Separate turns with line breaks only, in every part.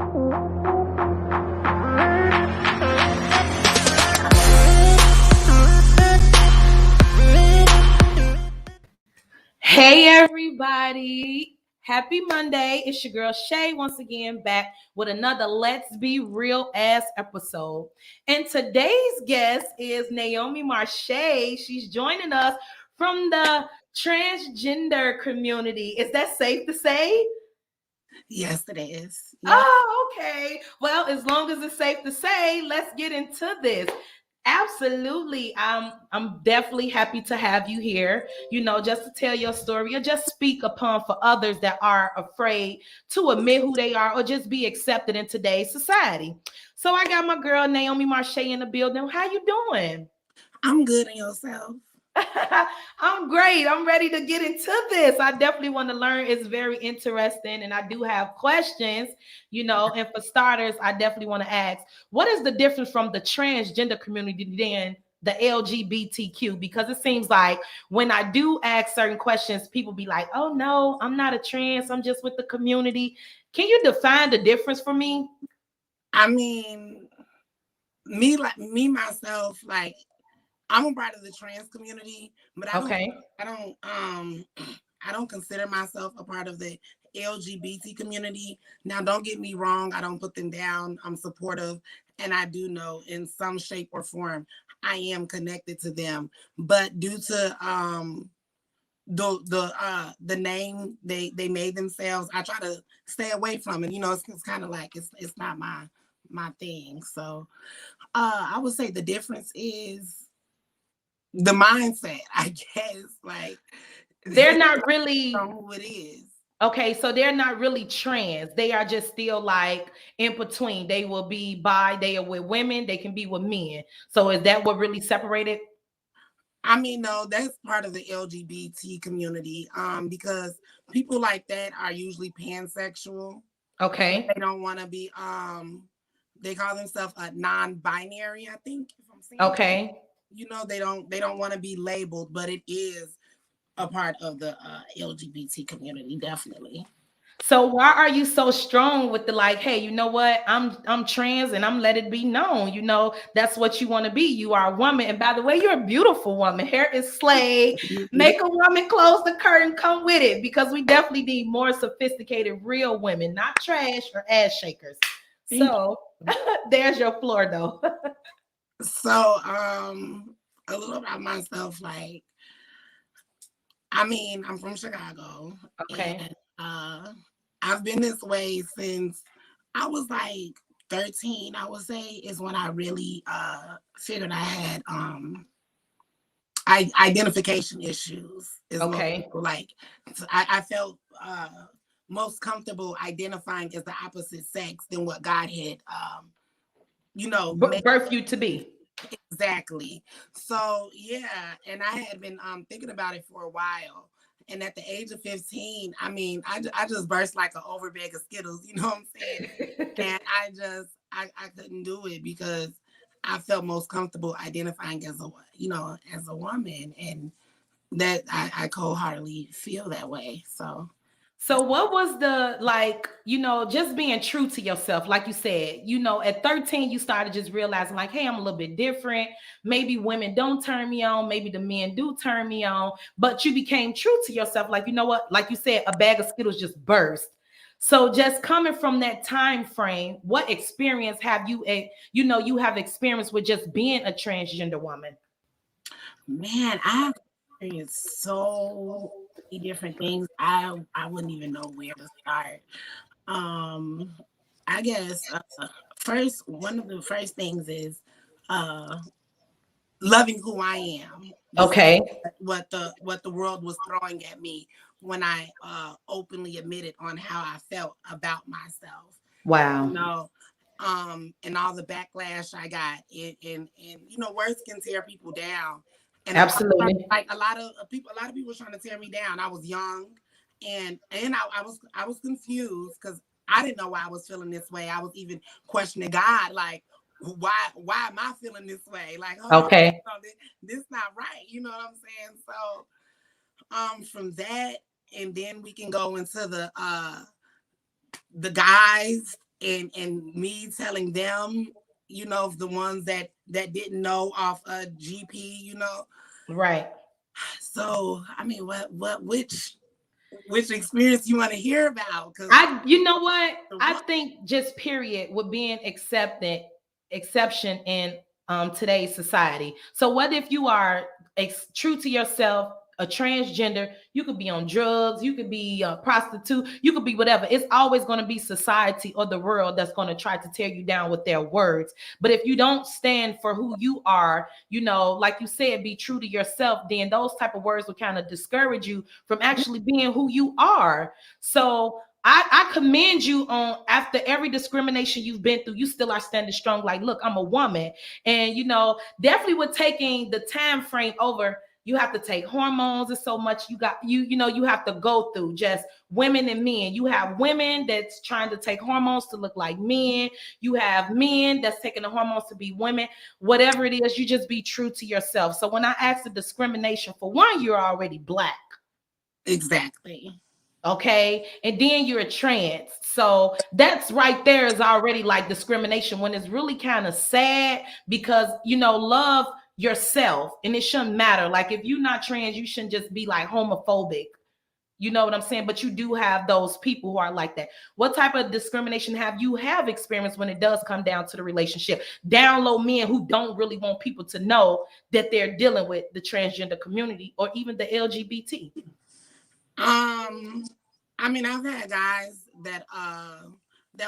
Hey everybody, happy Monday. It's your girl Shay once again back with another Let's Be Real ass episode. And today's guest is Naomi Marche. She's joining us from the transgender community. Is that safe to say?
Yes, it is.
Yeah. Oh, okay. Well, as long as it's safe to say, let's get into this. Absolutely. I'm definitely happy to have you here, just to tell your story or just speak upon for others that are afraid to admit who they are or just be accepted in today's society. So I got my girl Naomi Marche in the building. How you doing?
I'm good. And yourself?
I'm great. I'm ready to get into this. I definitely want to learn. It's very interesting, and I do have questions, and for starters, I definitely want to ask, what is the difference from the transgender community than the LGBTQ? Because it seems like when I do ask certain questions, people be like, oh no, I'm not a trans, I'm just with the community. Can you define the difference for me?
I mean, me myself, like, I'm a part of the trans community, but I don't consider myself a part of the LGBT community. Now, don't get me wrong. I don't put them down. I'm supportive, and I do know in some shape or form I am connected to them. But due to the name they made themselves, I try to stay away from it. It's kind of like it's not my thing. So I would say the difference is the mindset, I guess. Like,
they're not really
who it is.
Okay, so they're not really trans. They are just still like in between. They will be bi, they are with women, they can be with men. So is that what really separated?
I mean, no, that's part of the LGBT community. Because people like that are usually pansexual.
Okay.
They don't want to be they call themselves a non-binary, I think, if I'm saying.
Okay.
They don't want to be labeled, but it is a part of the LGBT community, definitely.
So why are you so strong with the like, hey, you know what? I'm trans and I'm let it be known. That's what you want to be. You are a woman. And by the way, you're a beautiful woman. Hair is slayed. Make a woman close the curtain, come with it, because we definitely need more sophisticated, real women, not trash or ass shakers. So there's your floor though.
So a little about myself, like, I mean, I'm from Chicago.
Okay.
And I've been this way since I was like 13, I would say, is when I really figured I had identification issues.
Okay.
Like, I felt most comfortable identifying as the opposite sex than what God had
birth you to be.
Exactly. So yeah, and I had been thinking about it for a while. And at the age of 15, I mean, I just burst like an over bag of Skittles, you know what I'm saying? And I couldn't do it because I felt most comfortable identifying as a woman, and that I wholeheartedly feel that way.
So what was the, like, just being true to yourself? Like you said, at 13, you started just realizing like, hey, I'm a little bit different. Maybe women don't turn me on. Maybe the men do turn me on. But you became true to yourself. Like, you know what? Like you said, a bag of Skittles just burst. So just coming from that time frame, what experience have you have experience with just being a transgender woman?
Man, I've experienced so many different things. I wouldn't even know where to start. I guess first, one of the first things is loving who I am.
Okay.
What the world was throwing at me when I openly admitted on how I felt about myself.
Wow.
And all the backlash I got, and words can tear people down. And
absolutely,
like a lot of people trying to tear me down. I was young, and I was confused because I didn't know why I was feeling this way. I was even questioning God, like, why am I feeling this way? Like,
okay,
this not right. You know what I'm saying? So, from that, and then we can go into the guys and me telling them, you know, the ones that didn't know off a GP, you know.
Right.
So I mean, which experience you want to hear about? Because
You know what? I think just period with being exception in today's society. So what if you are true to yourself, a transgender, you could be on drugs, you could be a prostitute, you could be whatever. It's always going to be society or the world that's going to try to tear you down with their words. But if you don't stand for who you are, you know, like you said, be true to yourself, then those type of words will kind of discourage you from actually being who you are. So I commend you on, after every discrimination you've been through, you still are standing strong. Like, look, I'm a woman. And, you know, definitely with taking the time frame over, you have to take hormones and so much you know, you have to go through just women and men. You have women that's trying to take hormones to look like men. You have men that's taking the hormones to be women. Whatever it is, you just be true to yourself. So when I ask the discrimination, for one, you're already Black.
exactly.
Okay. And then you're a trans. So that's right there is already like discrimination, when it's really kind of sad, because, you know, love yourself and it shouldn't matter. Like, if you're not trans, you shouldn't just be like homophobic. You know what I'm saying? But you do have those people who are like that. What type of discrimination have you experienced when it does come down to the relationship? Down low men who don't really want people to know that they're dealing with the transgender community or even the LGBT.
I mean, I've had guys that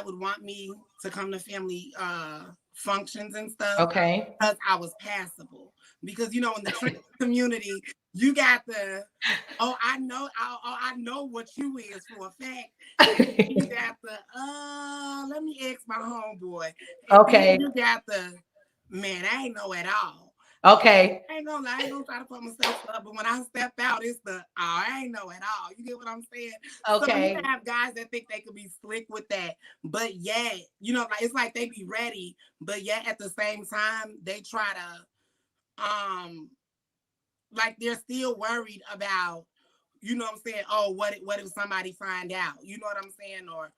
would want me to come to family functions and stuff
Okay.
because I was passable. Because, you know, in the trans community, you got the, oh, I know what you is for a fact. And you got the let me ask my homeboy. And
Okay.
you got the, man, I ain't know at all.
Okay.
I ain't gonna lie, I ain't gonna try to put myself up, but when I step out, it's the, oh, I ain't know at all. You get what I'm saying?
Okay.
So you have guys that think they could be slick with that, but yet, you know, like it's like they be ready, but yet at the same time, they try to, like they're still worried about, you know what I'm saying? Oh, what if somebody find out? You know what I'm saying? Or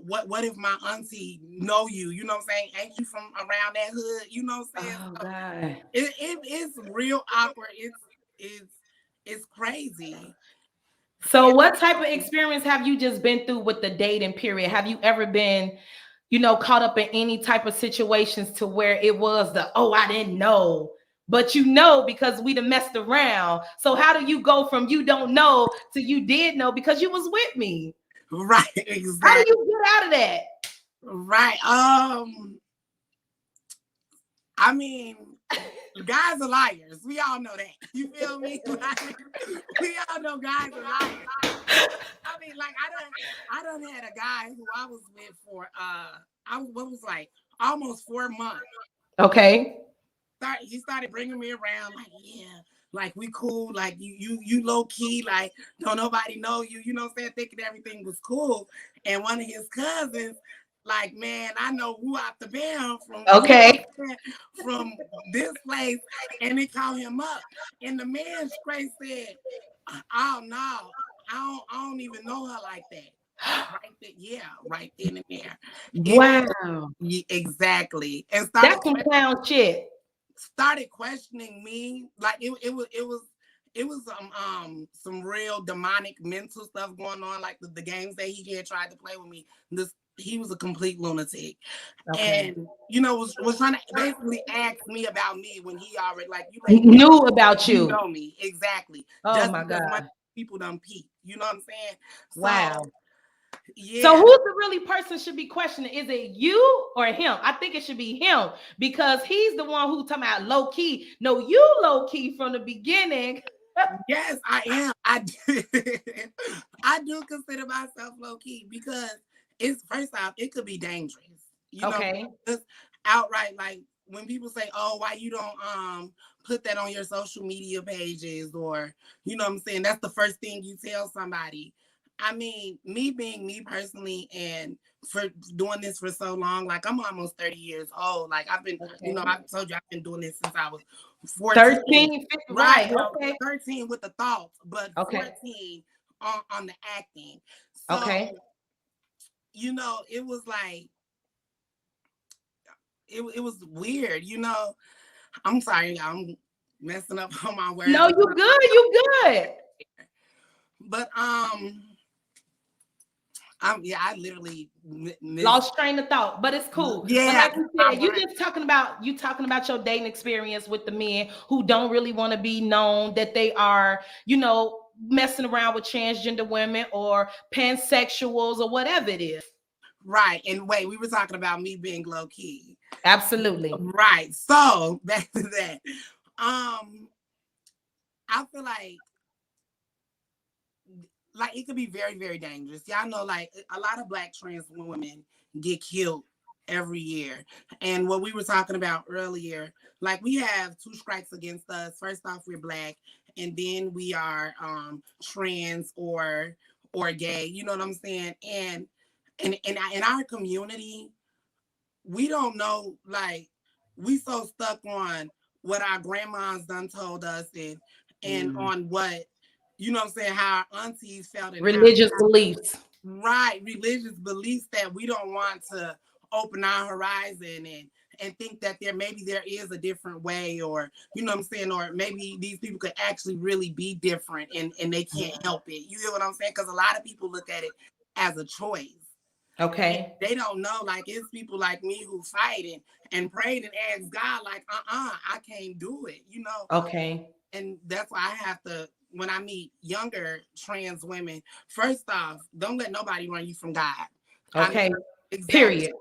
what if my auntie know you? You know what I'm saying? Ain't you from around that hood? You know what I'm saying?
Oh
So
God.
it's real awkward. It's crazy.
So
And
what type of experience have you just been through with the dating period? Have you ever been, you know, caught up in any type of situations to where it was the, oh, I didn't know, but you know, because we done messed around. So how do you go from you don't know to you did know because you was with me?
right,
How do
exactly.
you get out of that?
Right. I mean, guys are liars. We all know that. You feel me? Like, we all know guys are liars. I mean, like I done had a guy who I was with for what was like almost 4 months.
Okay.
He started bringing me around, like, yeah, like we cool, like you low key, like don't nobody know you, you know what I'm saying, thinking everything was cool. And one of his cousins, like, man, I know who out the band from, you know what
Okay.
I'm saying, from this place, and they call him up. And the man straight said, oh no, I don't even know her like that. Right there, yeah, right then and there.
Wow.
Yeah, exactly. And
That's some clown shit.
started questioning me. Like it was some real demonic mental stuff going on. Like the games that he had tried to play with me. He was a complete lunatic. Okay. And you know was trying to basically ask me about me when he already, like, you let me
Knew about
you
you.
know me. Exactly.
Oh
Just
my
because my
God.
people done peep. You know what I'm saying?
Wow.
So
So
yeah.
who's the really person should be questioning? Is it you or him? I think it should be him because he's the one who talking about low key. No, you low key from the beginning.
Yes, I am. I do. I do consider myself low key because it's, first off, it could be dangerous. You know,
Okay.
just outright, like when people say, "Oh, why you don't put that on your social media pages?" Or, you know what I'm saying, that's the first thing you tell somebody. I mean, me being me personally, and for doing this for so long, like I'm almost 30 years old. Like I've been,
Okay.
you know, I've told you I've been doing this since I was 14.
13, 15,
Right.
right.
Well,
Okay.
13 with the thoughts, but
Okay.
14 on the acting.
Okay.
So it was like it was weird. I'm sorry, I'm messing up on my words.
No, you good. You good.
But I literally missed.
Lost train of thought, but it's cool. But
Yeah,
like you
I'm
said, you
right.
just talking about your dating experience with the men who don't really want to be known that they are, messing around with transgender women or pansexuals or whatever it is.
Right. And wait, we were talking about me being low key.
Absolutely.
Right. So back to that. I feel like it could be very, very dangerous. Y'all know, like a lot of Black trans women get killed every year. And what we were talking about earlier, like we have two strikes against us. First off, we're Black, and then we are trans or gay. You know what I'm saying? And in our community, we don't know, like, we so stuck on what our grandmas done told us and on what, you know what I'm saying, how our aunties felt and how,
Religious beliefs.
right, religious beliefs, that we don't want to open our horizon and think that there is a different way, or you know what I'm saying, or maybe these people could actually really be different and they can't help it. You get what I'm saying? Because a lot of people look at it as a choice.
Okay.
They don't know, like, it's people like me who fight and prayed and asked God, like, I can't do it,
Okay.
and that's why I have to, when I meet younger trans women, first off, don't let nobody run you from God. I mean,
Okay.
exactly.
Period.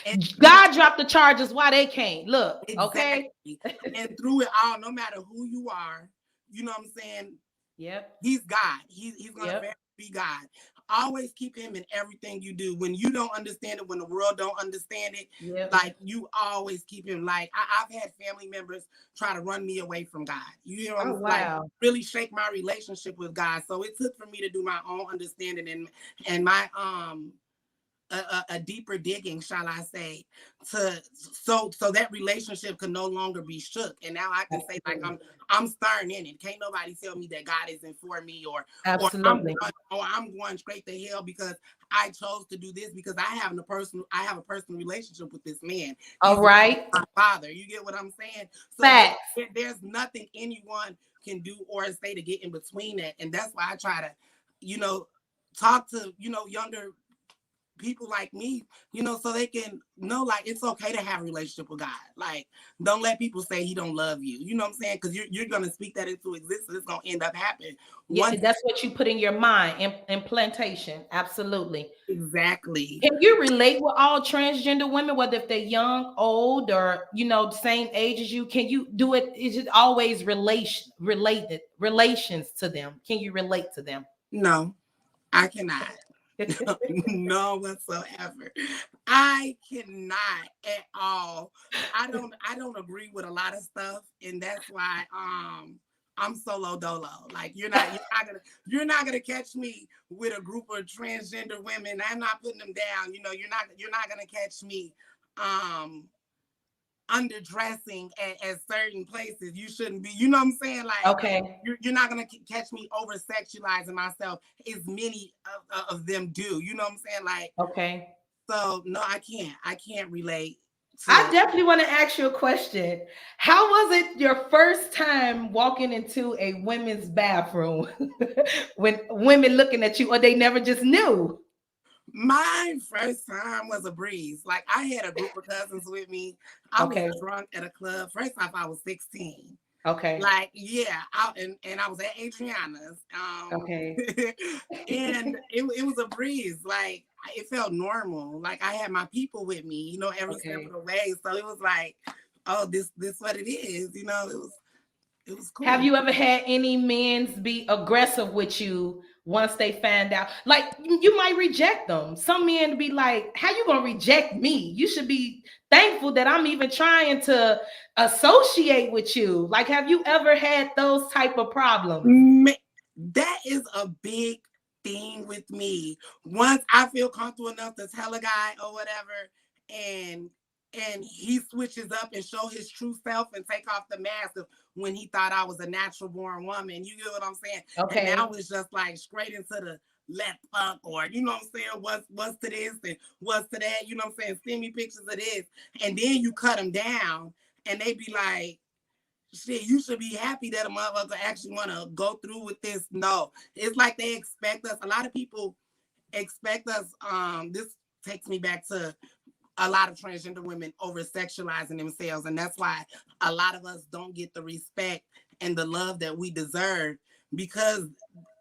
And
God dropped the charges. Why they can't? Look. Okay.
exactly. And through it all, no matter who you are, you know what I'm saying?
Yep.
He's God. He's gonna
Yep.
be God. Always keep him in everything you do. When you don't understand it, when the world don't understand it,
Yep.
like you always keep him. Like I've had family members try to run me away from God. You know what
Oh,
I'm like,
wow.
really shake my relationship with God. So it took for me to do my own understanding and my a deeper digging, shall I say, to so that relationship could no longer be shook. And now I can say, like,
Absolutely.
I'm starting in it. Can't nobody tell me that God isn't for me, or
Absolutely.
I'm going straight to hell because I chose to do this, because I have a personal relationship with this man.
All
He's
right.
my father. You get what I'm saying? So
Facts.
there's nothing anyone can do or say to get in between that. And that's why I try to, talk to, younger people like me, so they can know, like, it's okay to have a relationship with God. Like, don't let people say he don't love you. You know what I'm saying? Because you're gonna speak that into existence. It's gonna end up happening.
Yeah,
Once
that's what you put in your mind. Implantation. Absolutely.
exactly.
Can you relate with all transgender women, whether if they're young, old, or the same age as you? Can you do it? Is it always relations to them? Can you relate to them?
No, I cannot. No whatsoever. I cannot at all. I don't agree with a lot of stuff, and that's why I'm solo dolo. Like, you're not gonna catch me with a group of transgender women. I'm not putting them down. You're not gonna catch me um underdressing at certain places you shouldn't be. You know what I'm saying? Like,
Okay.
you're not gonna catch me over sexualizing myself, as many of them do. You know what I'm saying? Like,
Okay.
so no, I can't relate
I
to.
definitely want to ask you a question. How was it your first time walking into a women's bathroom when women looking at you, or they never just knew?
My first time was a breeze. Like, I had a group of cousins with me. I was
Okay.
drunk at a club. First off, I was 16.
Okay.
Like, yeah, and I was at Adriana's.
Okay.
And it was a breeze. Like, it felt normal. Like, I had my people with me, every step of
Okay.
the way. So it was like, oh, this what it is. It was
Have
cool.
you ever had any men be aggressive with you once they find out? Like, you might reject them. Some men be like, "How you gonna reject me? You should be thankful that I'm even trying to associate with you." Like, have you ever had those type of problems?
That is a big thing with me. Once I feel comfortable enough to tell a guy or whatever, and he switches up and show his true self and take off the mask of when he thought I was a natural born woman. You get what I'm saying? And now
Okay.
it's just like straight into let's fuck, or you know what I'm saying, what's to this and what's to that, you know what I'm saying, send me pictures of this, and then you cut them down, and they be like, shit, you should be happy that a motherfucker actually want to go through with this. No, it's like they expect us. A lot of people expect us. This takes me back to a lot of transgender women over sexualizing themselves, and that's why a lot of us don't get the respect and the love that we deserve, because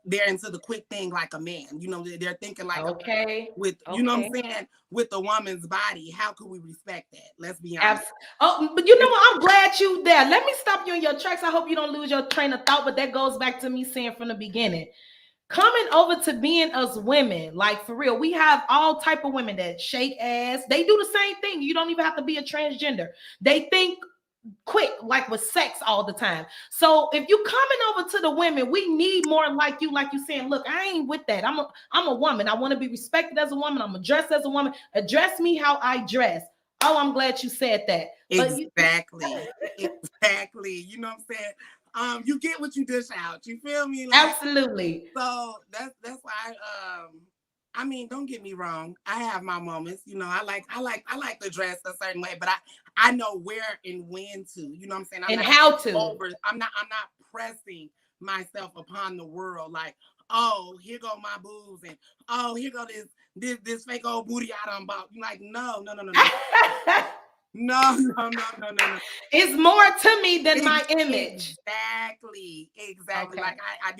they're into the quick thing like a man. You know, they're thinking like
Okay.
with, you know what I'm saying, with the woman's body. How could we respect that? Let's be honest.
Oh, but you know what? I'm glad you there. Let me stop you in your tracks. I hope you don't lose your train of thought, but that goes back to me saying from the beginning. Coming over to being us women, like for real, we have all type of women that shake ass. They do the same thing. You don't even have to be a transgender. They think quick, like with sex all the time. So if you coming over to the women, we need more like you saying, look, I ain't with that. I'm a woman. I want to be respected as a woman. I'm dressed as a woman. Address me how I dress. Oh, I'm glad you said that.
Exactly. Exactly. You know what I'm saying? You get what you dish out. You feel me?
Like, absolutely.
So that's why I mean, don't get me wrong. I have my moments. You know, I like to dress a certain way, but I know where and when to. You know what I'm saying?
And how to.
I'm not pressing myself upon the world like, oh, here go my boobs, and oh, here go this fake old booty I done bought. You're like, no. No.
It's more to me than my image.
Exactly. Okay. Like I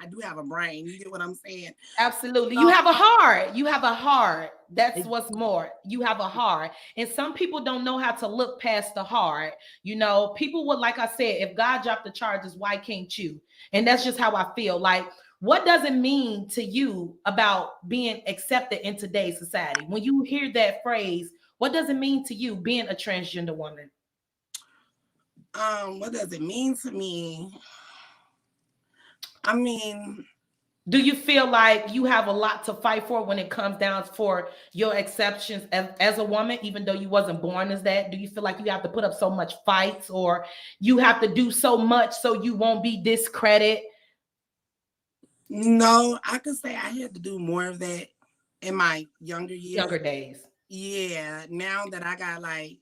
do have a brain. You get what I'm saying?
Absolutely. You have a heart. That's what's more. You have a heart. And some people don't know how to look past the heart. You know, people would, like I said, if God dropped the charges, why can't you? And that's just how I feel. Like, what does it mean to you about being accepted in today's society? When you hear that phrase, what does it mean to you being a transgender woman?
What does it mean to me? I mean,
do you feel like you have a lot to fight for when it comes down for your exceptions as a woman, even though you wasn't born as that? Do you feel like you have to put up so much fights, or you have to do so much so you won't be discredited?
No, I could say I had to do more of that in my younger
days.
Yeah, now that I got like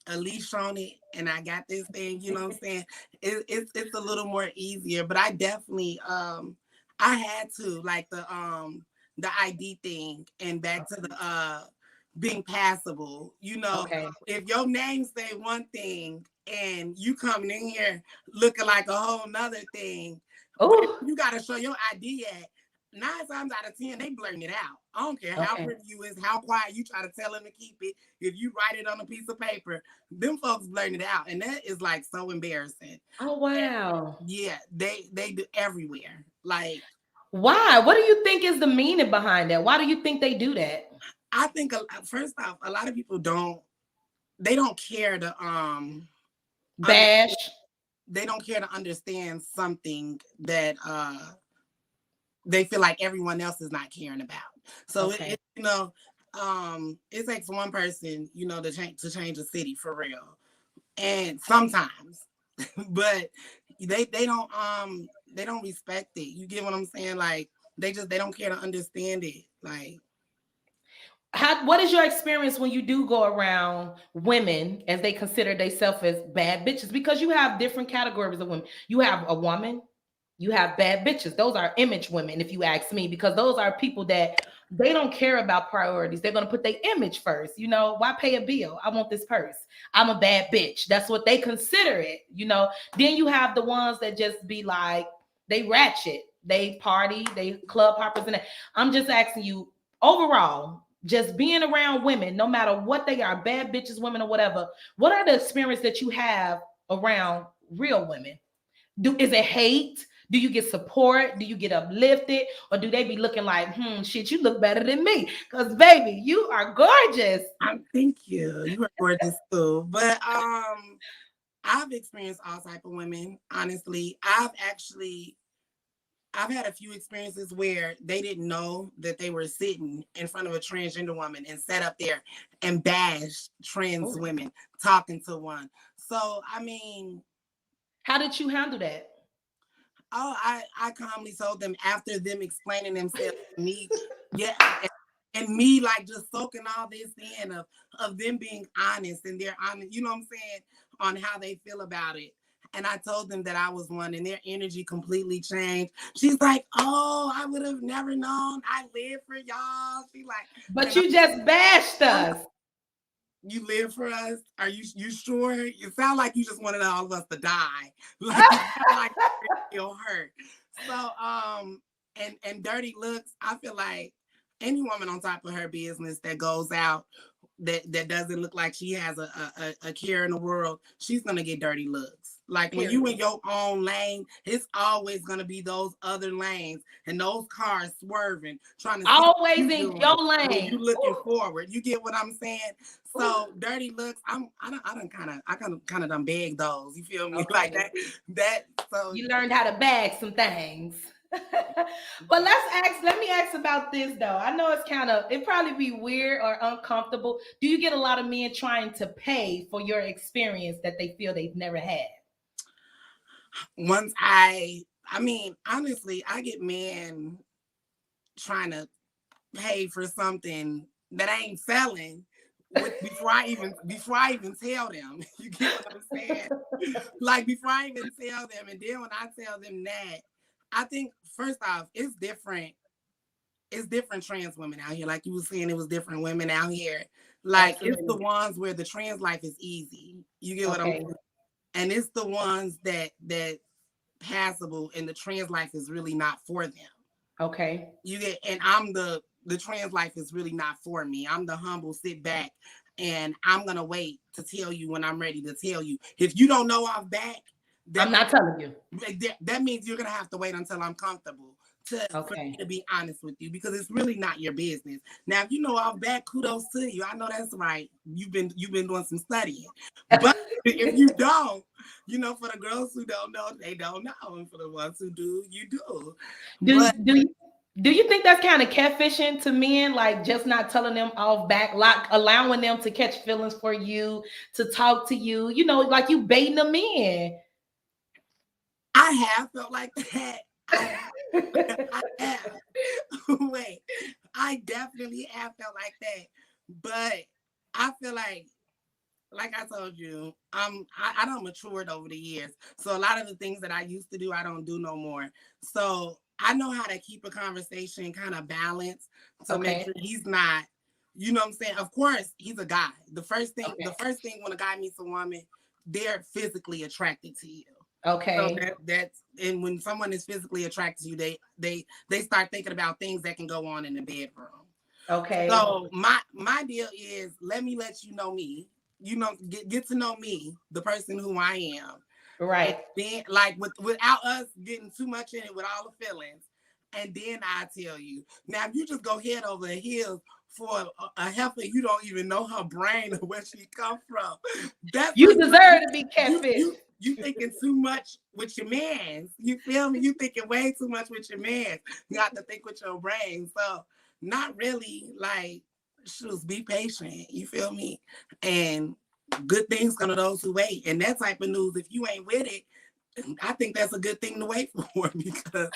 a leash on it and I got this thing, you know what I'm saying? It's a little more easier, but I definitely I had to, like the ID thing, and back to the being passable. You know, if your name say one thing and you coming in here looking like a whole nother thing, you gotta show your ID at. 9 times out of 10, they blurting it out. I don't care how pretty you is, how quiet you try to tell them to keep it. If you write it on a piece of paper, them folks blurting it out, and that is like so embarrassing.
Oh wow!
And yeah, they do everywhere. Like,
why? What do you think is the meaning behind that? Why do you think they do that?
I think first off, a lot of people don't care to
bash.
They don't care to understand something that they feel like everyone else is not caring about. So it you know, it takes one person, you know, to change a city for real. And sometimes, but they don't respect it. You get what I'm saying? Like they don't care to understand it. Like,
what is your experience when you do go around women as they consider themselves as bad bitches? Because you have different categories of women. You have a woman, you have bad bitches. Those are image women, if you ask me, because those are people that they don't care about priorities. They're going to put their image first. You know, why pay a bill? I want this purse. I'm a bad bitch. That's what they consider it. You know, then you have the ones that just be like, they ratchet, they party, they club hoppers. And that. I'm just asking you overall, just being around women, no matter what they are, bad bitches, women, or whatever, what are the experience that you have around real women? Is it hate? Do you get support? Do you get uplifted? Or do they be looking like, shit, you look better than me? Because baby, you are gorgeous.
Thank you. You are gorgeous too. But I've experienced all type of women. Honestly, I've had a few experiences where they didn't know that they were sitting in front of a transgender woman and sat up there and bashed trans women talking to one. So, I mean,
how did you handle that?
Oh, I calmly told them after them explaining themselves to me. Yeah. And me like just soaking all this in of them being honest and they're honest, you know what I'm saying, on how they feel about it. And I told them that I was one and their energy completely changed. She's like, oh, I would have never known. I live for y'all. She like,
But
and
you just bashed
I'm like,
us.
you live for us? Are you sure? You sound like you just wanted all of us to die. Like you sound like you'll hurt. So and dirty looks, I feel like any woman on top of her business that goes out that doesn't look like she has a care in the world, she's gonna get dirty looks. Like when you in
Period.
your own lane, it's always gonna be those other lanes and those cars swerving, trying to see what
Always
you
in your
doing when you
lane.
looking
Ooh,
forward. You get what I'm saying?
ooh.
So dirty looks, I kind of done beg those. You feel me? Like
Okay.
that. So
You learned how to bag some things. But let me ask about this though. I know it probably be weird or uncomfortable. Do you get a lot of men trying to pay for your experience that they feel they've never had?
once I mean, honestly, I get men trying to pay for something that I ain't selling before I even tell them. You get what I'm saying? Like before I even tell them, and then when I tell them that, I think first off, it's different trans women out here. Like you were saying, it was different women out here. Like it's the
Absolutely.
ones where the trans life is easy. You get what I'm
Okay.
saying? And it's the ones that passable and the trans life is really not for them.
Okay.
You get, and I'm the trans life is really not for me. I'm the humble sit back and I'm gonna wait to tell you when I'm ready to tell you. If you don't know off back,
I'm
that
not telling you.
that means you're gonna have to wait until I'm comfortable for me
Okay.
to be honest with you because it's really not your business. Now, if you know off back, kudos to you. I know that's right. You've been doing some studying, but if you don't, for the girls who don't know, they don't know, and for the ones who do, you do.
Do
But
do you do you think that's kind of catfishing to men, like just not telling them off back, like allowing them to catch feelings for you, to talk to you, like you baiting them in?
I have felt like that. I have. Wait, I definitely have felt like that. But I feel like I told you, I don't matured over the years. So a lot of the things that I used to do, I don't do no more. So I know how to keep a conversation kind of balanced to make
Okay.
sure he's not, you know what I'm saying? Of course, he's a guy. The first thing,
Okay.
the first thing when a guy meets a woman, they're physically attracted to you. So
Okay.
that's and when someone is physically attracted to you, they start thinking about things that can go on in the bedroom.
Okay.
So my deal is let you know me. Get to know me, the person who I am. And
Right.
then like without us getting too much in it with all the feelings. And then I tell you. Now if you just go head over heels for a heifer, you don't even know her brain or where she come from. That's
You
when
deserve to be
you
catfish.
you you thinking too much with your man. You feel me? You thinking way too much with your man. You got to think with your brain. So not really like shoes, be patient. You feel me? And good things come to those who wait. And that type of news, if you ain't with it, I think that's a good thing to wait for because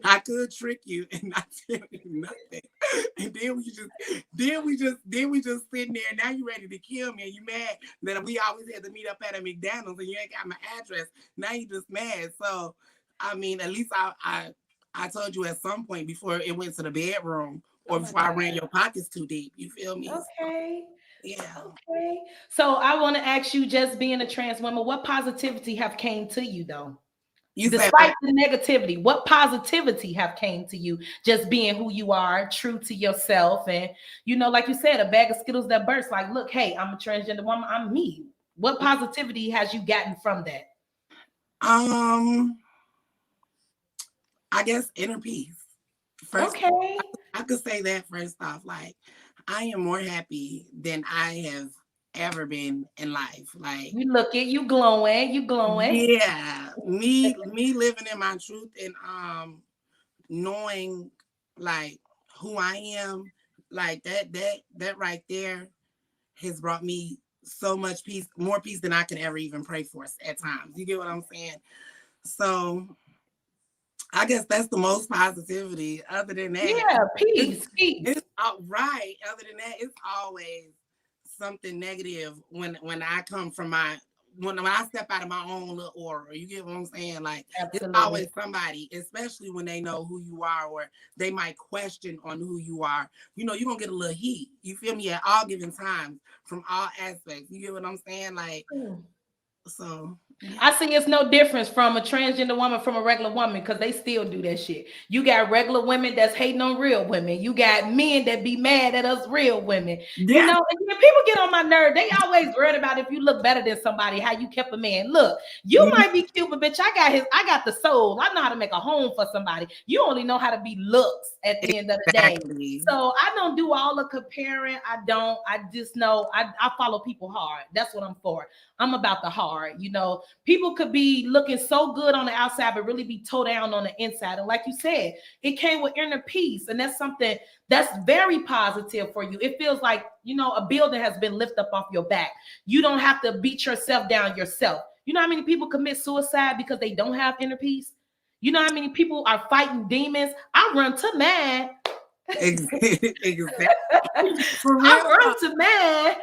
I could trick you and not tell you nothing. And then we just sitting there. Now you ready to kill me and you mad that we always had to meet up at a McDonald's and you ain't got my address. Now you just mad. So I mean, at least I told you at some point before it went to the bedroom
Oh
or
my
before I
God.
ran your pockets too deep. You feel me? So,
Okay.
yeah.
Okay. So I want to ask you, just being a trans woman, what positivity have came to you though?
You said
Despite the negativity, what positivity have came to you just being who you are, true to yourself, and like you said, a bag of Skittles that burst. Like, look, hey, I'm a transgender woman, I'm me. What positivity has you gotten from that?
um I guess inner peace. First,
Okay.
I could say that first off. Like, I am more happy than I have ever been in life. Like,
You look it, you glowing, you glowing.
yeah, me living in my truth and knowing like who I am, like that right there has brought me so much peace, more peace than I could ever even pray for at times. You get what I'm saying? So I guess that's the most positivity. Other than that,
Yeah,
it's
peace.
it's right. Other than that, it's always something negative when I come from my when I step out of my own little aura. You get what I'm saying? Like it's
Absolutely.
always somebody, especially when they know who you are or they might question on who you are. You know, you're gonna get a little heat. You feel me? At all given times from all aspects. You get what I'm saying? Like so. Yeah.
I see it's no difference from a transgender woman from a regular woman because they still do that shit. You got regular women that's hating on real women. You got men that be mad at us real women. You
Yeah.
know, and when people get on my nerve, they always worried about if you look better than somebody, how you kept a man. Look, you might be cute, but bitch, I got the soul. I know how to make a home for somebody. You only know how to be looks at the end of the day.
Exactly.
So I don't do all the comparing. I don't. I just know I follow people hard. That's what I'm for. I'm about the hard. You know, people could be looking so good on the outside, but really be toe down on the inside. And like you said, it came with inner peace. And that's something that's very positive for you. It feels like, you know, a building has been lifted up off your back. You don't have to beat yourself down yourself. You know how many people commit suicide because they don't have inner peace? You know how many people are fighting demons? I run to man.
Exactly. For
I
real.
run to man.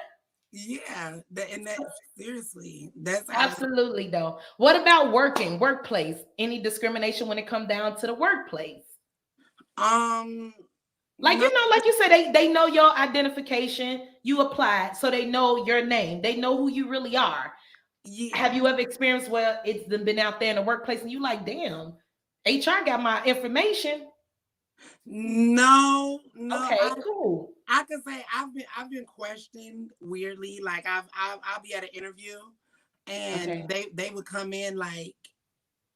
Yeah. And that seriously, that's how it
Absolutely, though. What about workplace? Any discrimination when it comes down to the workplace? Like,
no,
you know, like you said, they know your identification. You applied, so they know your name. They know who you really are.
yeah.
Have you ever experienced where it's been out there in the workplace and you like, damn, HR got my information?
No,
Okay, cool.
I could say I've been questioned weirdly. Like I'll be at an interview and
Okay.
they would come in like,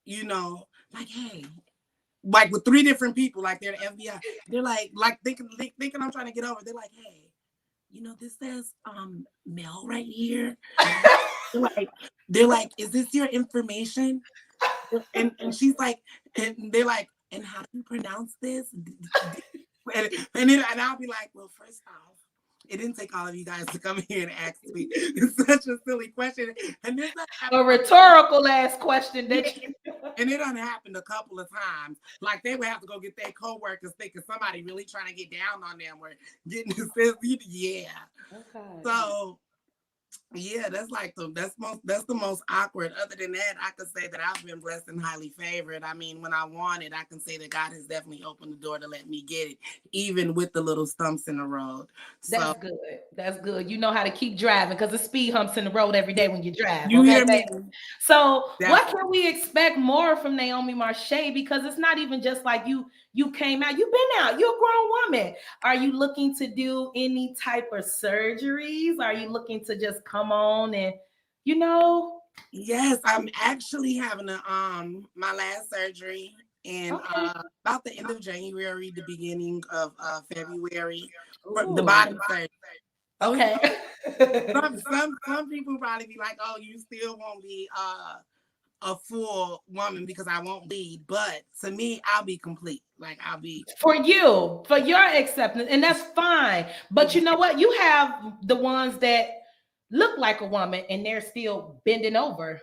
you know, like, hey, like with three different people, like they're the FBI. They're like thinking I'm trying to get over. They're like, hey, you know, this says Mel right here. They're like, is this your information? And she's like, and they're like, and how do you pronounce this? And I'll be like, well, first off, it didn't take all of you guys to come here and ask me. It's such a silly question. And this
A rhetorical ass question
yeah,
that you
and it done happened a couple of times. Like they would have to go get their coworkers thinking somebody really trying to get down on them or getting this. Yeah.
Okay.
So yeah, that's the most awkward. Other than that, I could say that I've been blessed and highly favored. I mean, when I want it, I can say that God has definitely opened the door to let me get it, even with the little stumps in the road. So
That's good. That's good. You know how to keep driving because the speed humps in the road every day when you drive.
you
Okay,
hear me?
baby. So, what
Definitely.
can we expect more from Naomi Marche? Because it's not even just like you came out. You've been out. You're a grown woman. Are you looking to do any type of surgeries? Are you looking to just come on and you know?
Yes, I'm actually having my last surgery in
Okay.
about the end of January, the beginning of February for the
Ooh.
bottom surgery. So
Okay.
some people probably be like, oh, you still won't be a full woman because I won't bleed. But to me, I'll be complete. Like I'll be
For you, for your acceptance, and that's fine. But you know what? You have the ones that look like a woman and they're still bending over.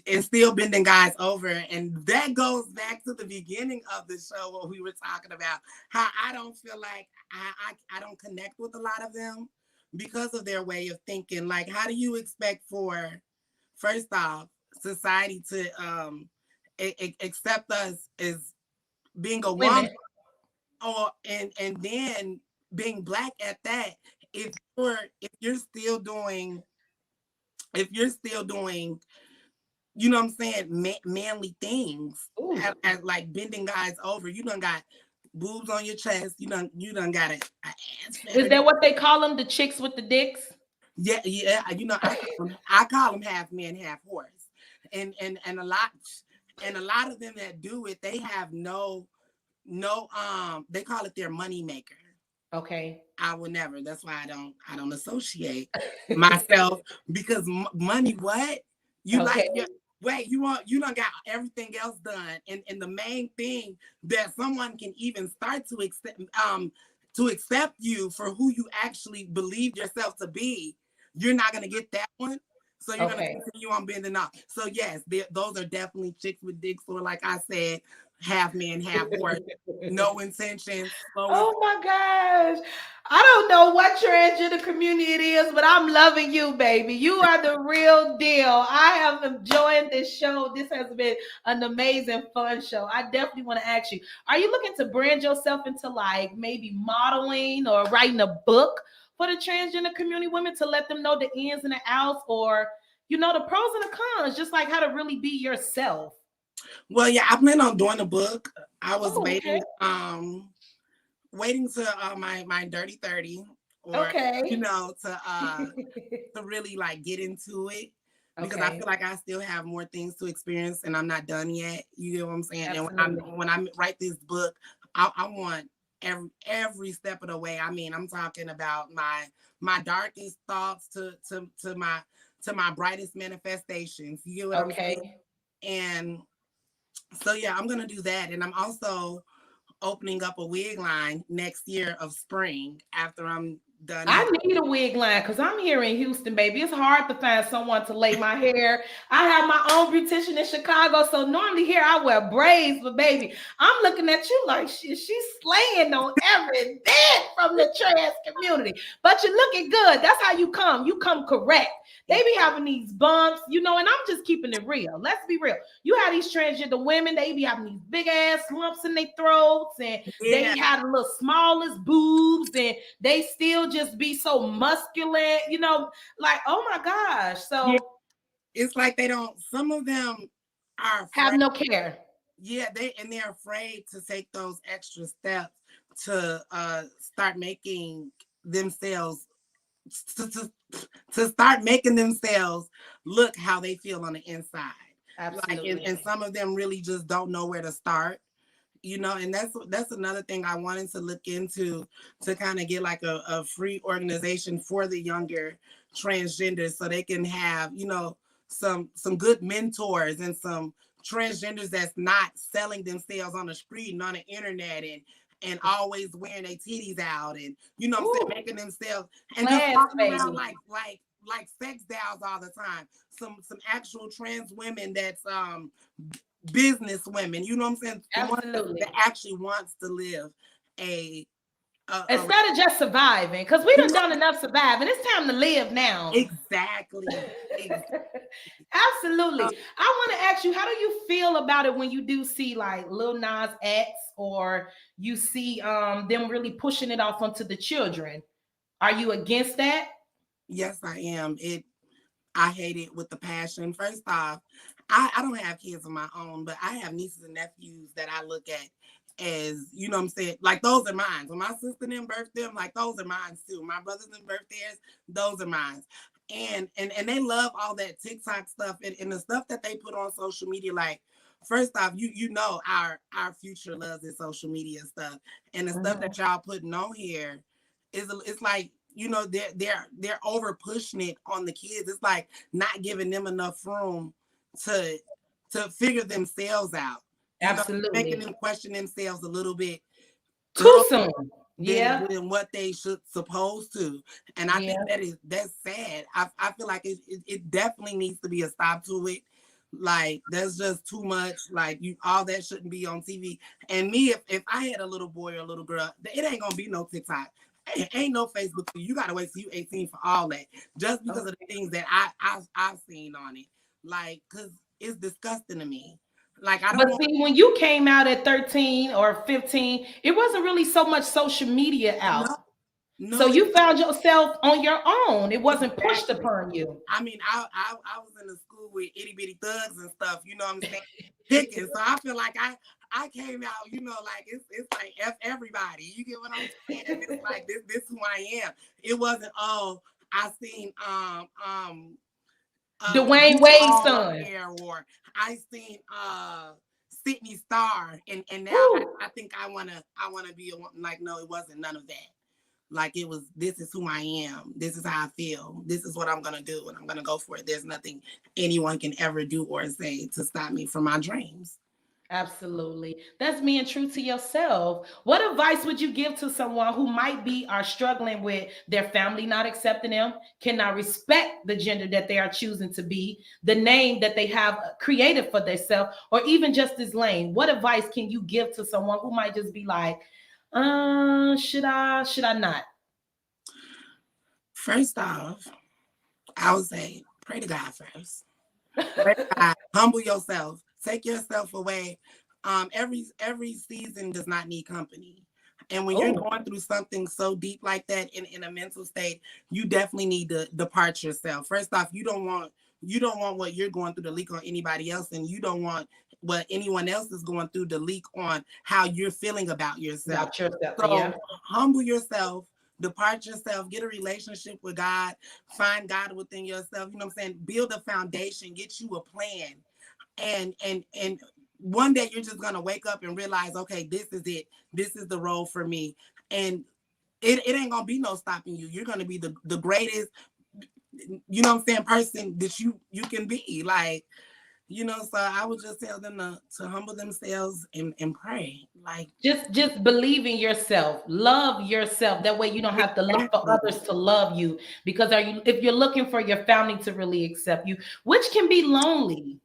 and still bending guys over. And that goes back to the beginning of the show what we were talking about. How I don't feel like I don't connect with a lot of them because of their way of thinking. Like, how do you expect for first off, society to accept us as being a woman
Women.
or and then being black at that if you're still doing if you're still doing you know what I'm saying manly things
Ooh.
as like bending guys over you done got boobs on your chest you done got a ass
Is
feather
that what they call them? The chicks with the dicks?
yeah I call them half man half horse and a lot of them that do it they have no they call it their money maker.
Okay.
I will never. That's why I don't associate myself because money. What you
Okay.
like? Wait, you done got everything else done, and the main thing that someone can even start to accept you for who you actually believe yourself to be. You're not gonna get that one. So you're gonna
Okay.
continue on bending off. So yes, those are definitely chicks with dicks, or like I said, half man, half horse. No intention, slow and
Oh my gosh. I don't know what transgender community it is, but I'm loving you, baby. You are the real deal. I am enjoying this show. This has been an amazing, fun show. I definitely want to ask you, are you looking to brand yourself into like maybe modeling or writing a book for the transgender community women to let them know the ins and the outs, or, you know, the pros and the cons, just like how to really be yourself?
well, yeah, I plan on doing a book. I was
Oh, okay.
waiting to my dirty 30, or
Okay.
to really like get into it, because I
Okay.
feel like I still have more things to experience and I'm not done yet. You get what I'm saying? And
Absolutely.
when I write this book, I want every step of the way. I mean, I'm talking about my darkest thoughts to my brightest manifestations. You get what I'm saying?
Okay.
And so yeah, I'm gonna do that. And I'm also opening up a wig line next year of spring after I'm done.
I need a wig line because I'm here in Houston, baby. It's hard to find someone to lay my hair. I have my own beautician in Chicago, so normally here I wear braids, but baby, I'm looking at you like she's slaying on every bit from the trans community. But you're looking good. That's how you come. You come correct. They be having these bumps, you know, and I'm just keeping it real. Let's be real. You have these transgender women, they be having these big ass lumps in their throats, and
Yeah,
they have the little smallest boobs, and they still just be so muscular, you know, like, oh my gosh.
yeah.
So
It's like they don't. Some of them are
have
afraid.
no care.
Yeah, they're afraid to take those extra steps to start making themselves to, to to start making themselves look how they feel on the inside. Like,
Absolutely.
and some of them really just don't know where to start. And that's another thing I wanted to look into, to kind of get like a free organization for the younger transgenders, so they can have some good mentors and some transgenders that's not selling themselves on the street and on the internet, and always wearing their titties out, and what I'm saying,
Ooh,
making themselves and just
class,
walking around
baby.
like sex dolls all the time. Some actual trans women that's business women, you know what I'm saying? The one that
Absolutely.
actually wants to live a, a
Instead of just surviving, because we done enough surviving. It's time to live now.
exactly.
Absolutely. I want to ask you, how do you feel about it when you do see like Lil Nas X, or you see them really pushing it off onto the children? Are you against that?
Yes, I am. I hate it with the passion. First off, I don't have kids of my own, but I have nieces and nephews that I look at as, what I'm saying, like those are mine. When my sister them birthed them, like those are mine too. My brothers and birth theirs, those are mine. And they love all that TikTok stuff, and the stuff that they put on social media. Like, first off, our future loves this social media stuff, and the stuff
Mhm.
that y'all putting on here it's like, they're over pushing it on the kids. It's like not giving them enough room to figure themselves out. Making
Absolutely.
them question themselves a little bit
Too
earlier
soon.
than
Yeah.
what they should supposed to. And I think
Yeah.
that's sad. I feel like it definitely needs to be a stop to it. Like, that's just too much. Like, all that shouldn't be on TV. And me, if I had a little boy or a little girl, it ain't gonna be no TikTok. Ain't no Facebook. You gotta wait till you 18 for all that. Just because of the
Okay.
things that I've seen on it. Like, cause it's disgusting to me. Like, I don't
But
want
see, when you came out at 13 or 15, it wasn't really so much social media
no,
out. So
no,
you found yourself on your own. It wasn't pushed
exactly.
upon you.
I mean, I was in the school with itty bitty thugs and stuff. You know what I'm saying? Picking. So I feel like I came out. Like it's like F everybody. You get what I'm saying? It's like this who I am. It wasn't, oh, I seen
Dwayne Wade's
Duval on
son.
there, or I seen Sydney Star, and now
Woo.
I think I wanna be a woman. Like, no, it wasn't none of that. Like, it was, this is who I am. This is how I feel. This is what I'm gonna do, and I'm gonna go for it. There's nothing anyone can ever do or say to stop me from my dreams.
Absolutely. That's being true to yourself. What advice would you give to someone who might be or struggling with their family not accepting them, cannot respect the gender that they are choosing to be, the name that they have created for themselves, or even just this lane? What advice can you give to someone who might just be like, should I not?
First off, I would say pray to God first. Pray to God. Humble yourself. Take yourself away. Every season does not need company. And when you're
Oh,
going through something so deep like that in a mental state, you definitely need to depart yourself. First off, you don't want what you're going through to leak on anybody else, and you don't want what anyone else is going through to leak on how you're feeling about yourself.
about yourself. Yeah.
So humble yourself, depart yourself, get a relationship with God, find God within yourself. You know what I'm saying? Build a foundation, get you a plan, and one day you're just gonna wake up and realize, okay, this is it. This is the role for me, and it ain't gonna be no stopping you. You're gonna be the greatest, you know what I'm saying, person that you can be. Like, so I would just tell them to humble themselves and pray. Like,
Just believe in yourself, love yourself, that way you don't have to look for
exactly,
others to love you, because are you if you're looking for your family to really accept you, which can be lonely,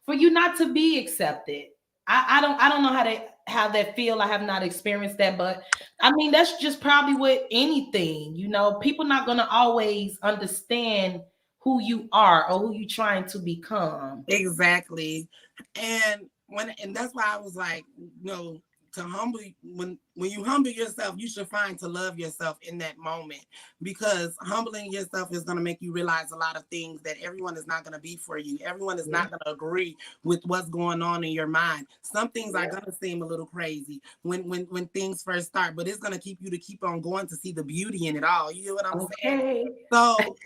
for you not to be accepted. I don't know how that feel. I have not experienced that, but I mean that's just probably with anything, people not going to always understand who you are or who you trying to become.
exactly. And that's why I was like, to humble, when you humble yourself, you should find to love yourself in that moment, because humbling yourself is going to make you realize a lot of things that everyone is not going to be for you. Everyone is
Yeah.
not going to agree with what's going on in your mind. Some things are
Yeah.
going to seem a little crazy when things first start, but it's going to keep you to keep on going to see the beauty in it all. You know what I'm saying?
Okay.
So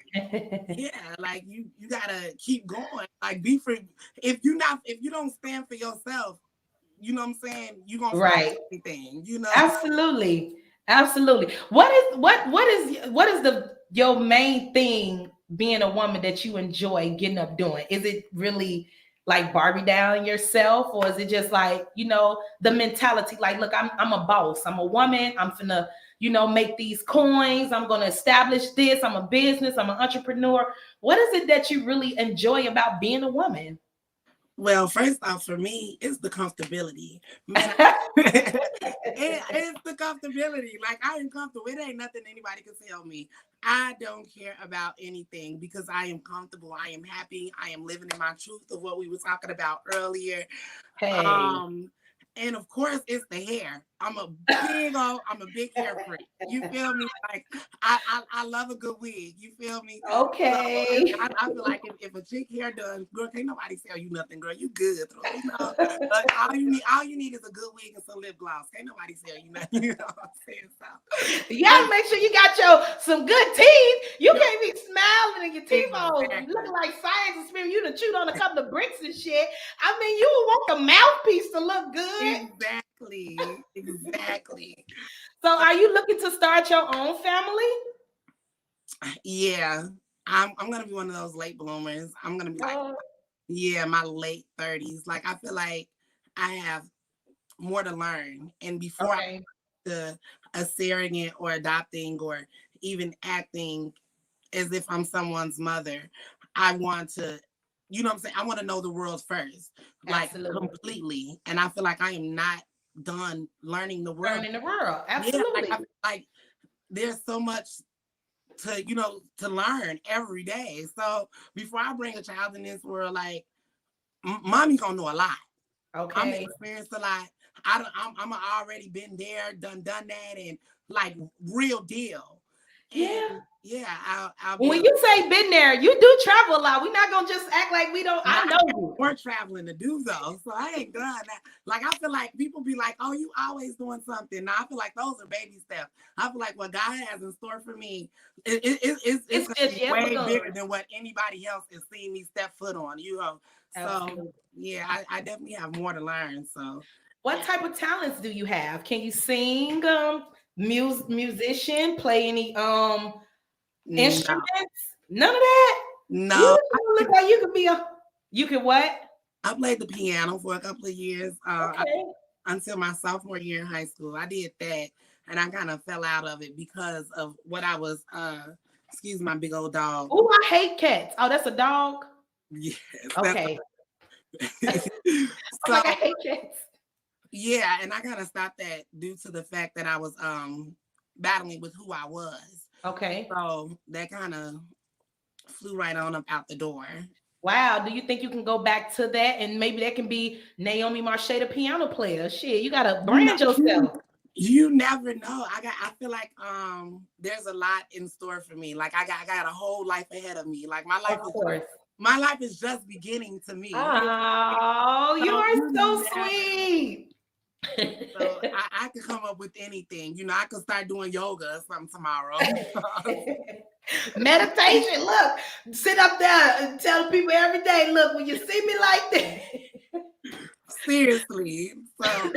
yeah, like you gotta keep going. Like, be for, if you don't stand for yourself, you know what I'm saying, you gonna fall
Right.
for anything.
Absolutely. Absolutely. What is the your main thing being a woman that you enjoy getting up doing? Is it really like Barbie down yourself, or is it just like, the mentality like, look, I'm a boss. I'm a woman. I'm finna, make these coins. I'm gonna establish this. I'm a business. I'm an entrepreneur. What is it that you really enjoy about being a woman?
Well, first off, for me, it's the comfortability. Man, it's the comfortability. Like, I am comfortable. It ain't nothing anybody can tell me. I don't care about anything because I am comfortable. I am happy. I am living in my truth of what we were talking about earlier.
Hey.
Um, and of course, it's the hair. I'm a big hair freak. You feel me? Like, I love a good wig. You feel me? So
Okay.
I feel like if a chick hair done, girl, can't nobody tell you nothing, girl. You good, all you need is a good wig and some lip gloss. Can't nobody tell you nothing. You know what I'm saying?
You
So,
gotta make sure you got some good teeth. You can't be smiling and your teeth all looking
exactly.
like science experiment. You done chewed on a couple of bricks and shit. I mean, you would want the mouthpiece to look good.
Exactly.
So, are you looking to start your own family?
Yeah. I'm gonna be one of those late bloomers. I'm gonna be like,
Oh,
yeah, my late 30s. Like, I feel like I have more to learn. And before I
okay.
to a surrogate or adopting or even acting as if I'm someone's mother, I want to, you know what I'm saying? I want to know the world first, like,
Absolutely.
completely. And I feel like I am not done learning the world.
Learning the world.
Yeah, like I
Absolutely.
feel like there's so much to learn every day. So before I bring a child in this world, like, mommy gonna know a lot. I'm
Okay.
experienced a lot. I'm already been there, done that, and like, real deal. And
Yeah.
yeah, I'll be
When
able.
you say been there, you do travel a lot. We're not gonna just act like we don't.
Now
I
I
know
got
you.
more traveling to do though, so I ain't done that. Like, I feel like people be like, "Oh, you always doing something." Now I feel like those are baby steps. I feel like what God has in store for me, it's
It's
gonna
just
be
yet
way
begun.
bigger than what anybody else is seeing me step foot on. So
Absolutely.
yeah, I definitely have more to learn. So
What type of talents do you have? Can you sing? Musician? Play any
no,
instruments? None of that.
no,
Ooh, you look like you could be a. You could what?
I played the piano for a couple of years.
Okay.
Until my sophomore year in high school. I did that, and I kind of fell out of it because of what I was. Excuse my big old dog.
Oh, I hate cats. Oh, that's a dog.
Yes, that's
Okay. I'm
so.
like, I hate cats.
Yeah, and I kind of stopped that due to the fact that I was battling with who I was.
Okay.
So that kind of flew right on up out the door.
Wow. Do you think you can go back to that and maybe that can be Naomi Marche, the piano player? Shit, you gotta brand yourself.
You never know. I feel like there's a lot in store for me. Like I got a whole life ahead of me. Like my life is just beginning to me.
Oh, you
So
are
you
so
never
sweet.
So I could come up with anything. You know, I could start doing yoga or something tomorrow.
Meditation. Look, sit up there and tell people every day, look, when you see me like that.
Seriously. So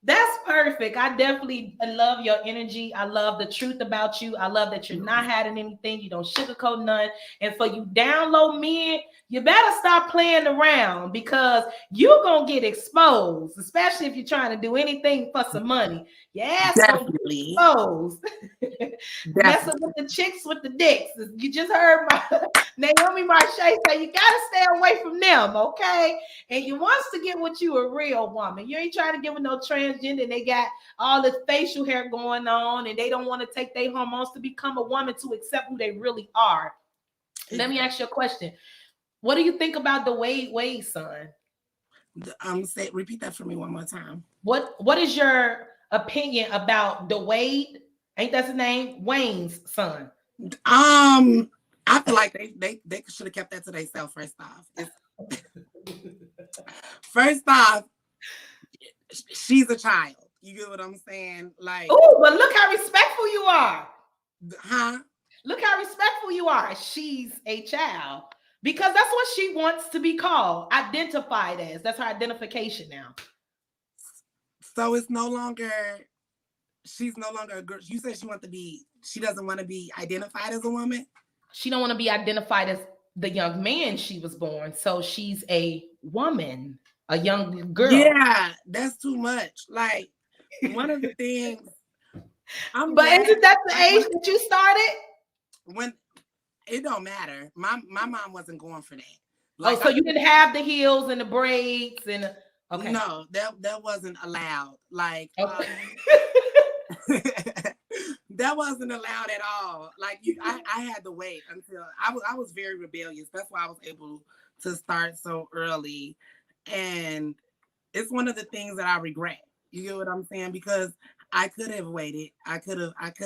That's perfect. I definitely love your energy. I love the truth about you. I love that you're not hiding anything. You don't sugarcoat none. And for you down low men, you better stop playing around because you're going to get exposed, especially if you're trying to do anything for some money. Your ass going to get exposed. Messing with the chicks with the dicks. You just heard my Naomi Marche say you got to stay away from them, okay? And you wants to get with you a real woman. You ain't trying to get with no transgender and they got all this facial hair going on and they don't want to take their hormones to become a woman to accept who they really are. Let me ask you a question. What do you think about the Wade son?
Repeat that for me one more time.
What is your opinion about the Wade? Ain't that his name? Wayne's son.
I feel like they should have kept that to themselves first off. First off, she's a child. You get what I'm saying? Like,
oh, but look how respectful you are.
Huh?
Look how respectful you are. She's a child. Because that's what she wants to be called, identified as. That's her identification now.
So it's no longer, she's no longer a girl. You said she doesn't want to be identified as a woman?
She don't want to be identified as the young man she was born. So she's a woman, a young girl.
Yeah, that's too much. Like, one of the things.
But isn't that the age that you started?
When it don't matter. My mom wasn't going for that.
Like, so you didn't have the heels and the braids and okay.
No, that wasn't allowed. Like
okay.
That wasn't allowed at all. Like I had to wait until I was very rebellious. That's why I was able to start so early. And it's one of the things that I regret. You get what I'm saying? Because I could have waited. I could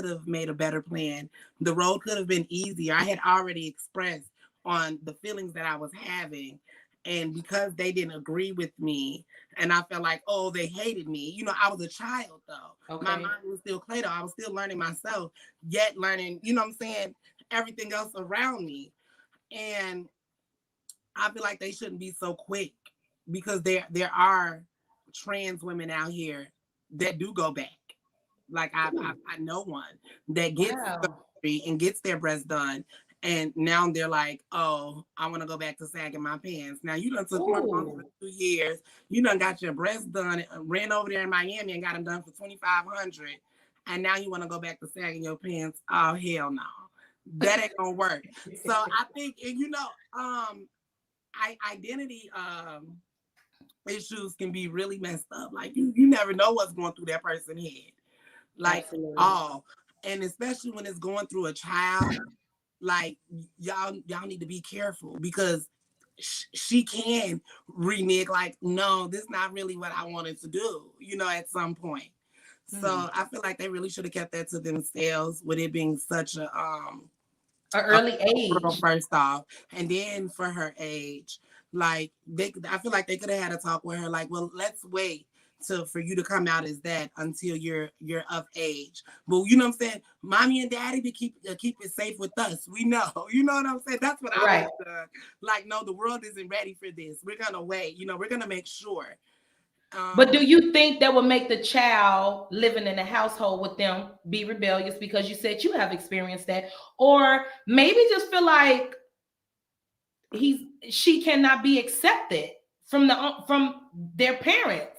have made a better plan. The road could have been easier. I had already expressed on the feelings that I was having. And because they didn't agree with me, and I felt like, oh, they hated me. You know, I was a child though. Okay. My mind was still Play-Doh. I was still learning myself, yet learning, you know what I'm saying, everything else around me. And I feel like they shouldn't be so quick because there are trans women out here that do go back. Like I know one that gets surgery and gets their breasts done, and now they're like, "Oh, I want to go back to sagging my pants." Now you done took hormones for 2 years. You done got your breasts done, ran over there in Miami and got them done for $2,500, and now you want to go back to sagging your pants? Oh hell no, that ain't gonna work. So I think, you know, identity issues can be really messed up. Like you never know what's going through that person's head. Like, and especially when it's going through a child, like y'all need to be careful because she can renege. Like, no, this is not really what I wanted to do, you know, at some point. So I feel like they really should have kept that to themselves, with it being such a
early age.
First off, and then for her age, like I feel like they could have had a talk with her, like, well, let's wait for you to come out as that until you're of age. But you know what I'm saying, mommy and daddy to keep it safe with us. We know, you know what I'm saying. That's what I was done. Like, no, the world isn't ready for this. We're gonna wait. You know, we're gonna make sure.
But do you think that would make the child living in a household with them be rebellious because you said you have experienced that, or maybe just feel like she cannot be accepted from their parents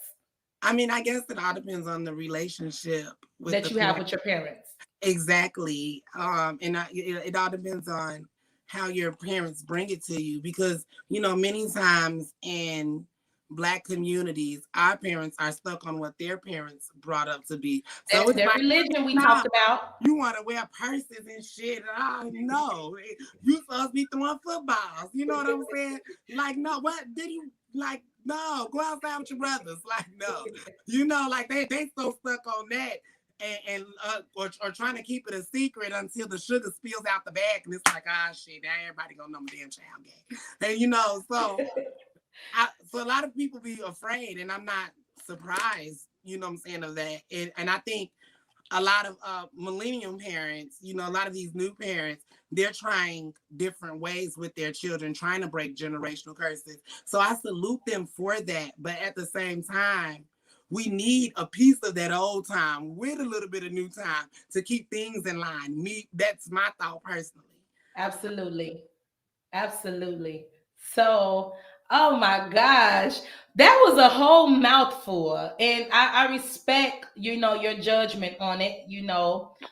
I mean, I guess it all depends on the relationship with
that
the
you have
parent.
with your parents.
Exactly. It all depends on how your parents bring it to you because, many times in Black communities, our parents are stuck on what their parents brought up to be. So
That's
it's
their
like,
religion we
nah,
talked about.
you want to wear purses and shit. No, you supposed to be throwing footballs. You know what I'm saying? Like, no, what did you like? No, go outside with your brothers. Like, no, like they so stuck on that or trying to keep it a secret until the sugar spills out the bag and it's like, shit, now everybody gonna know my damn child gay. And so a lot of people be afraid, and I'm not surprised, what I'm saying, of that. And I think a lot of millennium parents, a lot of these new parents, they're trying different ways with their children, trying to break generational curses. So I salute them for that. But at the same time, we need a piece of that old time with a little bit of new time to keep things in line. That's my thought personally.
Absolutely. Absolutely. So, oh my gosh, that was a whole mouthful. And I respect, your judgment on it,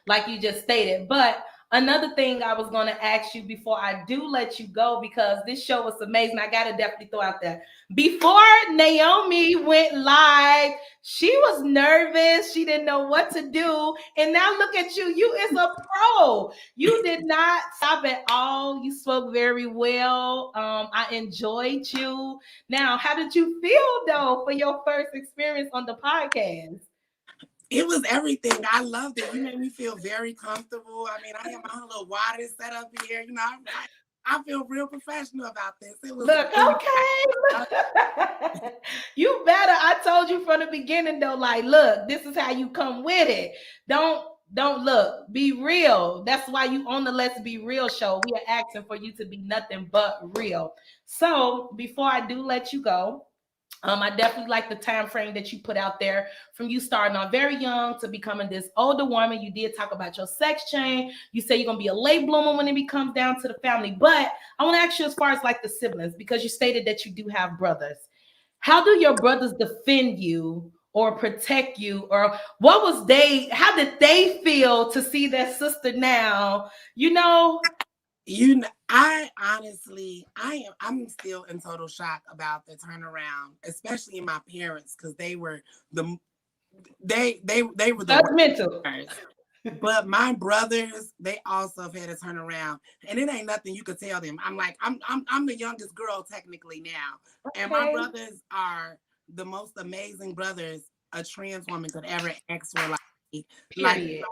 like you just stated. But another thing I was going to ask you before I do let you go, because this show was amazing. I got to definitely throw out there. Before Naomi went live, she was nervous. She didn't know what to do. And now look at you. You is a pro. You did not stop at all. You spoke very well. I enjoyed you. Now, how did you feel though for your first experience on the podcast?
It was everything. I loved it. You made me feel very comfortable. I mean, I have my own little water set up here. I feel real professional about this. It was
Look,
really
okay. You better. I told you from the beginning though, like, look, this is how you come with it. Don't look. Be real. That's why you on the Let's Be Real show. We are asking for you to be nothing but real. So before I do let you go, I definitely like the time frame that you put out there from you starting on very young to becoming this older woman. You did talk about your sex change. You say you're gonna be a late bloomer when it comes down to the family. But I want to ask you as far as like the siblings, because you stated that you do have brothers. How do your brothers defend you or protect you? Or how did they feel to see their sister now?
I honestly, I'm still in total shock about the turnaround, especially in my parents, because they were the
Judgmental.
worst. But my brothers, they also have had a turnaround, and it ain't nothing you could tell them. I'm the youngest girl technically now, and my brothers are the most amazing brothers a trans woman could ever ask for. Like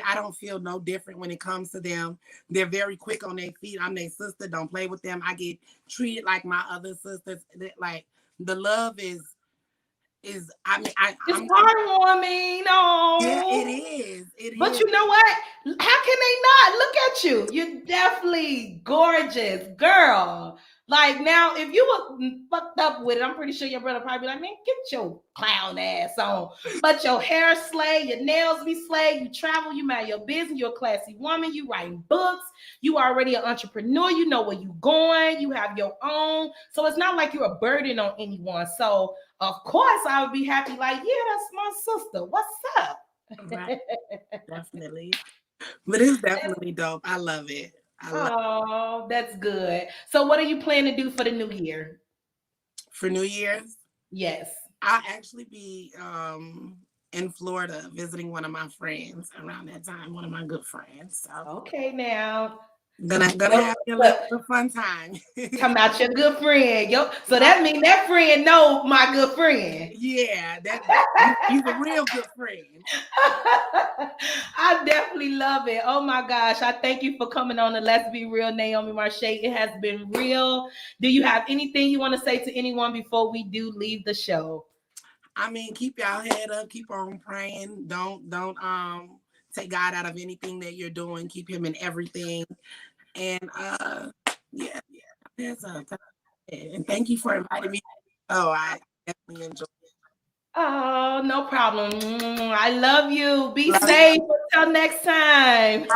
I don't feel no different when it comes to them. They're very quick on their feet. I'm their sister. Don't play with them. I get treated like my other sisters. Like the love is. I mean,
it's heartwarming. Oh,
yeah, it is.
But you know what? How can they not? Look at you. You're definitely gorgeous, girl. Like now, if you were fucked up with it, I'm pretty sure your brother probably be like, man, get your clown ass on. But your hair slay, your nails be slay, you travel, you mind your business, you're a classy woman, you writing books, you already an entrepreneur, you know where you going, you have your own. So it's not like you're a burden on anyone. So of course I would be happy, like, yeah, that's my sister. What's up?
Right. Definitely. But it's definitely dope. I love it.
Oh, that's good. So what are you planning to do for the new year?
For New Year's?
Yes.
I'll actually be in Florida visiting one of my friends around that time, one of my good friends. So
okay, now
gonna have a little fun time.
Come out your good friend. So that means that friend know my good friend.
Yeah, he's a real good friend.
I definitely love it. Oh my gosh. I thank you for coming on the Let's Be Real, Naomi Marche. It has been real. Do you have anything you want to say to anyone before we do leave the show?
I mean, keep y'all head up, keep on praying. Don't take God out of anything that you're doing. Keep him in everything. And yeah, that's and thank you for inviting me. Oh, I definitely enjoyed it.
Oh, no problem. I love you. Be safe. Until next time.